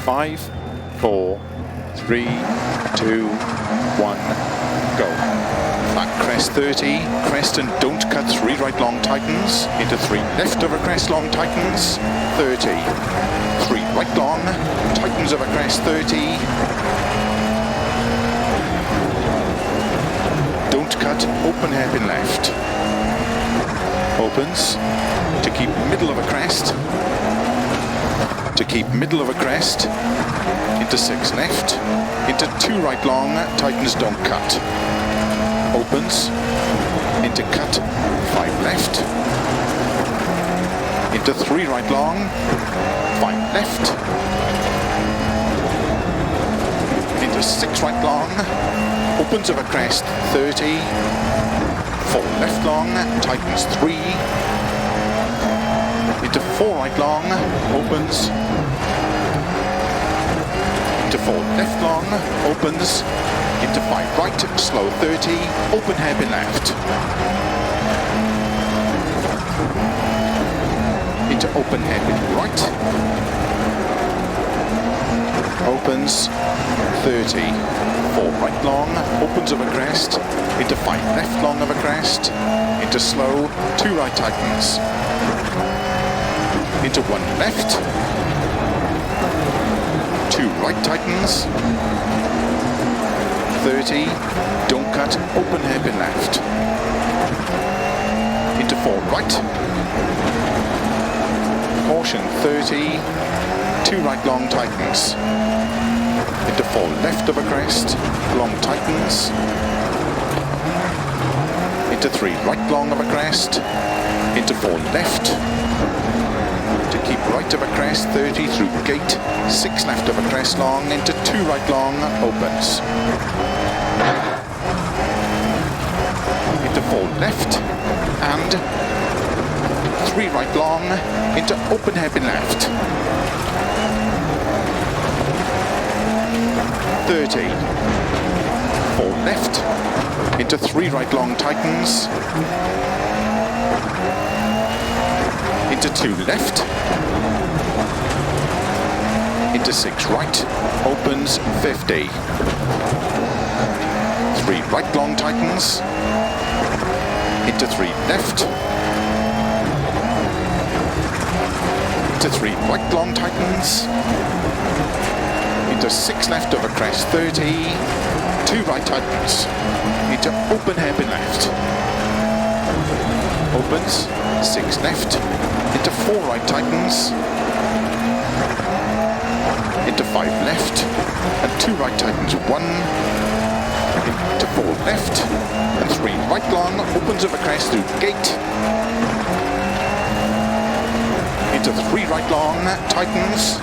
5, 4, 3, 2, 1, go. Back crest 30, crest and don't cut 3 right long tightens, into 3 left over crest long tightens, 30, 3 right long, tightens over crest 30, don't cut, open hairpin left, opens, to keep middle of a crest, into 6 left, into 2 right long, tightens don't cut, opens, into cut, 5 left, into 3 right long, 5 left, into 6 right long, opens over crest, 30, 4 left long, tightens 3, into 4 right long, opens, into 4 left long, opens, into 5 right, slow 30, open hairpin left, into open hairpin right, opens, 30, 4 right long, opens over crest, into 5 left long over crest, into slow, 2 right tightens, into 1 left, 2 right tightens, 30, don't cut, open hairpin left, into 4 right, caution 30, 2 right long tightens, into 4 left over crest, long tightens, into 3 right long over crest, into 4 left, to keep right over crest, 30 through gate, 6 left over crest long, into 2 right long, opens, into 4 left, and 3 right long, into open hairpin left, 30, 4 left, into 3 right long tightens, into 2 left, into 6 right, opens 50, 3 right long tightens, into 3 left, into 3 right long tightens, into 6 left over crest 30, 2 right tightens, into open hairpin left, opens, 6 left, into 4 right tightens, into 5 left, and 2 right tightens 1, into 4 left, and 3 right long, opens over crest through gate, into 3 right long, tightens,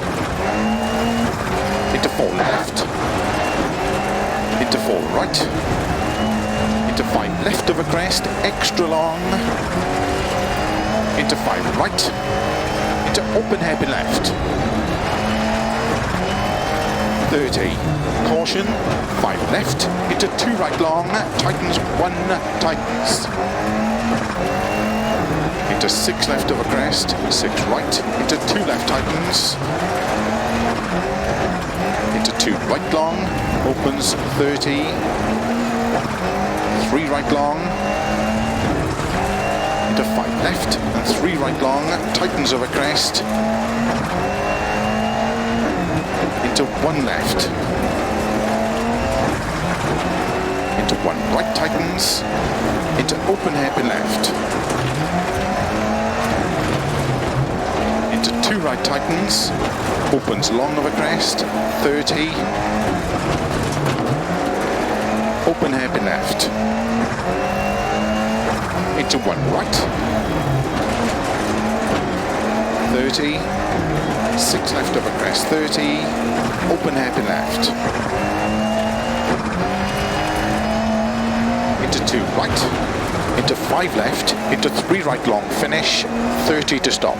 into 4 left, into 4 right, into 5 left over crest, extra long, into 5 right, into open hairpin left, 30, caution, 5 left, into 2 right long, tightens 1, tightens, into 6 left over crest, 6 right, into 2 left tightens, into 2 right long, opens 30, 3 right long, into 5 left, and 3 right long, tightens over crest, into 1 left, into 1 right tightens, into open hairpin left, into 2 right tightens, opens long over crest, 30, open hairpin left, into 1 right, 30, 6 left over crest, 30, open hairpin left, into 2 right, into 5 left, into 3 right long finish, 30 to stop.